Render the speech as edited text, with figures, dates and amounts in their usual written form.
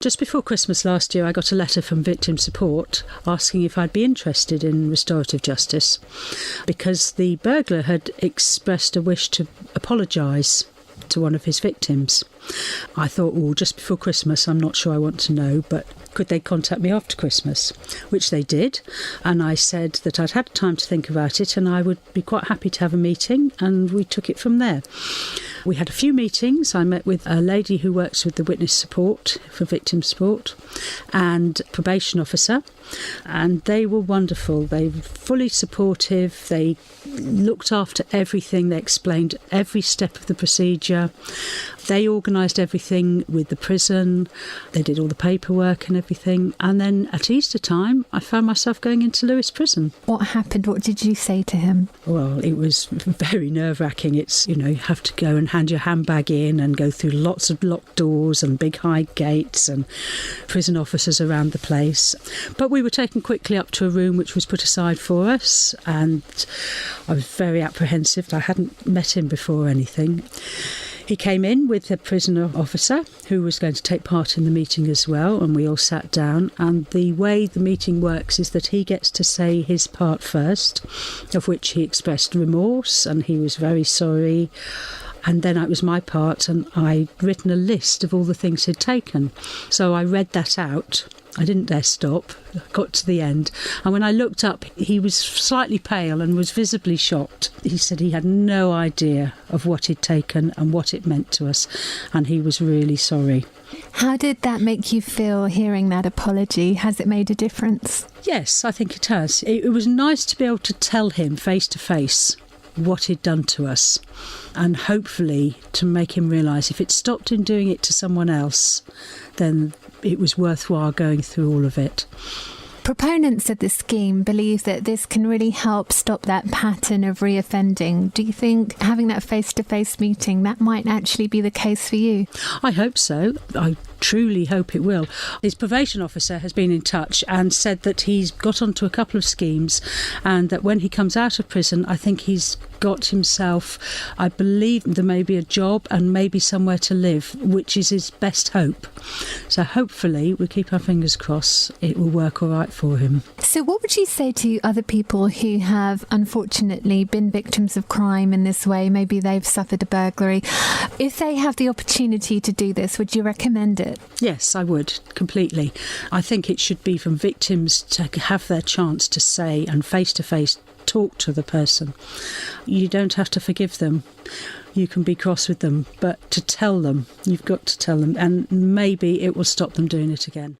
Just before Christmas last year, I got a letter from Victim Support asking if I'd be interested in restorative justice because the burglar had expressed a wish to apologise to one of his victims. I thought, just before Christmas, I'm not sure I want to know, but could they contact me after Christmas? Which they did, and I said that I'd had time to think about it and I would be quite happy to have a meeting, and we took it from there. We had a few meetings. I met with a lady who works with the witness support for victim support and probation officer, and they were wonderful. They were fully supportive. They looked after everything. They explained every step of the procedure. They organised everything with the prison. They did all the paperwork and everything. And then at Easter time, I found myself going into Lewes prison. What happened? What did you say to him? Well, it was very nerve-wracking. It's, you have to go and hand your handbag in and go through lots of locked doors and big high gates and prison officers around the place. But we were taken quickly up to a room which was put aside for us, and I was very apprehensive. I hadn't met him before or anything. He came in with a prisoner officer who was going to take part in the meeting as well, and we all sat down. And the way the meeting works is that he gets to say his part first, of which he expressed remorse and he was very sorry. And then it was my part, and I'd written a list of all the things he'd taken. So I read that out. I didn't dare stop. I got to the end. And when I looked up, he was slightly pale and was visibly shocked. He said he had no idea of what he'd taken and what it meant to us. And he was really sorry. How did that make you feel, hearing that apology? Has it made a difference? Yes, I think it has. It was nice to be able to tell him face to face what he'd done to us, and hopefully to make him realise if it stopped him doing it to someone else, then it was worthwhile going through all of it. Proponents of the scheme believe that this can really help stop that pattern of reoffending. Do you think having that face-to-face meeting, that might actually be the case for you? I hope so. I truly hope it will. His probation officer has been in touch and said that he's got onto a couple of schemes, and that when he comes out of prison, I think he's got himself, I believe there may be a job and maybe somewhere to live, which is his best hope. So hopefully, we keep our fingers crossed, it will work all right for him. So what would you say to other people who have unfortunately been victims of crime in this way? Maybe they've suffered a burglary. If they have the opportunity to do this, would you recommend it? Yes, I would, completely. I think it should be from victims to have their chance to say and face-to-face talk to the person. You don't have to forgive them. You can be cross with them, but to tell them, you've got to tell them, and maybe it will stop them doing it again.